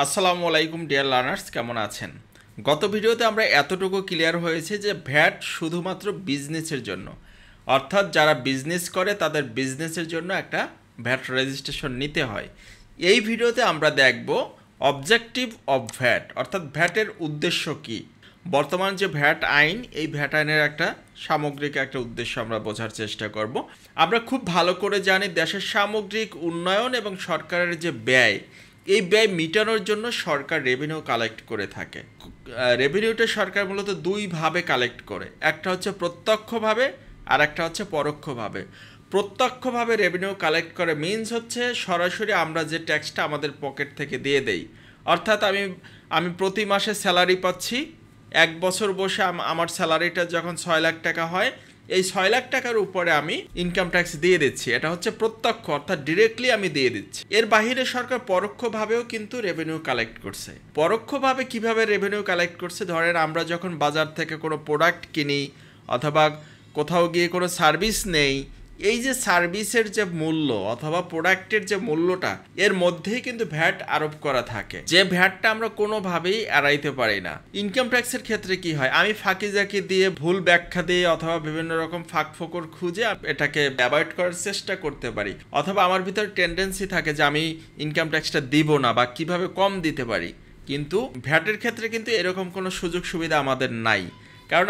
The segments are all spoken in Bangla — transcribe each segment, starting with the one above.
আসসালামু আলাইকুম ডিয়ার লার্নার্স, কেমন আছেন? গত ভিডিওতে আমরা এতটুকু ক্লিয়ার হয়েছে যে ভ্যাট শুধুমাত্র বিজনেসের জন্য, অর্থাৎ যারা বিজনেস করে তাদের বিজনেসের জন্য একটা ভ্যাট রেজিস্ট্রেশন নিতে হয়। এই ভিডিওতে আমরা দেখব অবজেক্টিভ অফ ভ্যাট, অর্থাৎ ভ্যাটের উদ্দেশ্য কী। বর্তমান যে ভ্যাট আইন, এই ভ্যাট আইনের একটা সামগ্রিক একটা উদ্দেশ্য আমরা বোঝার চেষ্টা করব। আমরা খুব ভালো করে জানি দেশের সামগ্রিক উন্নয়ন এবং সরকারের যে ব্যয়, এই ব্যয় মেটানোর জন্য সরকার রেভিনিউ কালেক্ট করে থাকে। রেভিনিউটা সরকার মূলত দুইভাবে কালেক্ট করে, একটা হচ্ছে প্রত্যক্ষভাবে আর একটা হচ্ছে পরোক্ষভাবে। প্রত্যক্ষভাবে রেভিনিউ কালেক্ট করে মিনস হচ্ছে সরাসরি আমরা যে ট্যাক্সটা আমাদের পকেট থেকে দিয়ে দেই। অর্থাৎ আমি প্রতি মাসে স্যালারি পাচ্ছি, এক বছর বসে আমার স্যালারিটা যখন 6 লাখ টাকা হয়, এই 6 লাখ টাকার উপরে আমি ইনকাম ট্যাক্স দিয়ে দিচ্ছি। এটা হচ্ছে প্রত্যক্ষ, অর্থাৎ ডিরেক্টলি আমি দিয়ে দিচ্ছি। এর বাহিরে সরকার পরোক্ষভাবেও কিন্তু রেভিনিউ কালেক্ট করছে। পরোক্ষভাবে কিভাবে রেভিনিউ কালেক্ট করছে, ধরেন আমরা যখন বাজার থেকে কোনো প্রোডাক্ট কিনি অথবা কোথাও গিয়ে কোনো সার্ভিস নেই, এই যে সার্ভিসের যে মূল্য অথবা প্রোডাক্টের যে মূল্যটা, এর মধ্যেই কিন্তু ভ্যাট আরোপ করা থাকে, যে ভ্যাটটা আমরা কোনোভাবেই এড়াইতে পারি না। ইনকাম ট্যাক্সের ক্ষেত্রে কি হয়, আমি ফাঁকিজাকি দিয়ে, ভুল ব্যাখ্যা দিয়ে অথবা বিভিন্ন রকম ফাঁক ফোকর খুঁজে এটাকে অ্যাভয়েড করার চেষ্টা করতে পারি, অথবা আমার ভিতরে টেন্ডেন্সি থাকে যে আমি ইনকাম ট্যাক্সটা দিব না বা কিভাবে কম দিতে পারি। কিন্তু ভ্যাটের ক্ষেত্রে কিন্তু এরকম কোনো সুযোগ সুবিধা আমাদের নাই, কারণ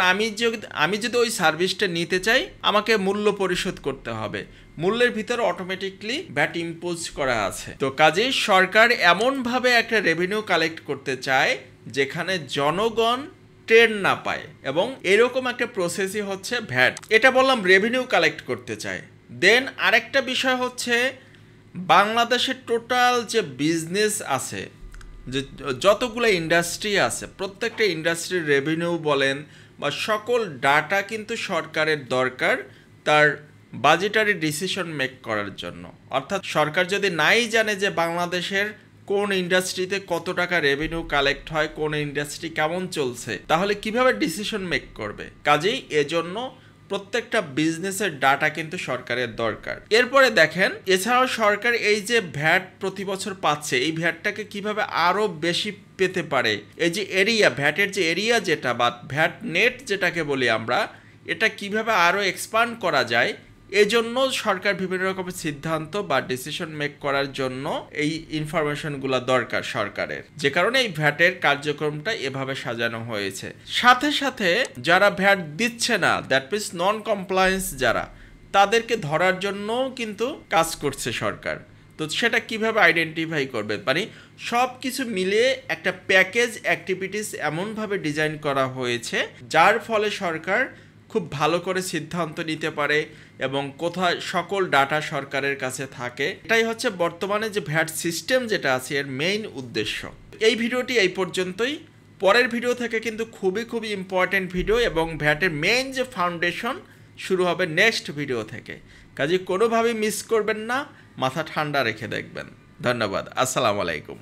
আমি যদি ওই সার্ভিসটা নিতে চাই, আমাকে মূল্য পরিশোধ করতে হবে। মূল্যের ভিতরে অটোমেটিকলি ভ্যাট ইম্পোজ করা আছে। তো কাজেই সরকার এমনভাবে একটা রেভিনিউ কালেক্ট করতে চায় যেখানে জনগণ ট্রেন না পায়, এবং এরকম একটা প্রসেসই হচ্ছে ভ্যাট। এটা বললাম রেভিনিউ কালেক্ট করতে চায়। দেন আরেকটা বিষয় হচ্ছে, বাংলাদেশের টোটাল যে বিজনেস আছে, যে যতগুলো ইন্ডাস্ট্রি আছে, প্রত্যেকটা ইন্ডাস্ট্রির রেভিনিউ বলেন বা সকল ডাটা কিন্তু সরকারের দরকার তার বাজেটারি ডিসিশন মেক করার জন্য। অর্থাৎ সরকার যদি নাই জানে যে বাংলাদেশের কোন ইন্ডাস্ট্রিতে কত টাকা রেভিনিউ কালেক্ট হয়, কোন ইন্ডাস্ট্রি কেমন চলছে, তাহলে কিভাবে ডিসিশন মেক করবে? কাজেই এজন্য প্রত্যেকটা বিজনেসের ডাটা কিন্তু সরকারের দরকার। এরপরে দেখেন, এছাড়াও সরকার এই যে ভ্যাট প্রতি বছর পাচ্ছে, এই ভ্যাটটাকে কিভাবে আরও বেশি পেতে পারে, এই যে এরিয়া, ভ্যাটের যে এরিয়া যেটা বা ভ্যাট নেট যেটাকে বলি আমরা, এটা কিভাবে আরও এক্সপান্ড করা যায়, এজন্য সরকার বিভিন্ন রকমের সিদ্ধান্ত বা ডিসিশন মেক করার জন্য এই ইনফরমেশনগুলো দরকার সরকারের, যে কারণে এই ভ্যাটের কার্যক্রমটা এভাবে সাজানো হয়েছে। সাথে সাথে যারা ভ্যাট দিচ্ছে না, দ্যাট মিনস নন কমপ্লায়েন্স যারা, তাদেরকে ধরার জন্য কিন্তু কাজ করছে সরকার। তো সেটা কিভাবে আইডেন্টিফাই করবে, মানে সব কিছু মিলিয়ে একটা প্যাকেজ অ্যাক্টিভিটিস এমনভাবে ডিজাইন করা হয়েছে যার ফলে সরকার খুব ভালো করে সিদ্ধান্ত নিতে পারে এবং কোথায় সকল ডাটা সরকারের কাছে থাকে। এটাই হচ্ছে বর্তমানে যে ভ্যাট সিস্টেম যেটা আছে, এর মেইন উদ্দেশ্য। এই ভিডিওটি এই পর্যন্তই। পরের ভিডিও থেকে কিন্তু খুবই ইম্পর্টেন্ট ভিডিও, এবং ভ্যাটের মেইন যে ফাউন্ডেশন শুরু হবে নেক্সট ভিডিও থেকে। কাজে কোনোভাবেই মিস করবেন না, মাথা ঠান্ডা রেখে দেখবেন। ধন্যবাদ। আসসালামু আলাইকুম।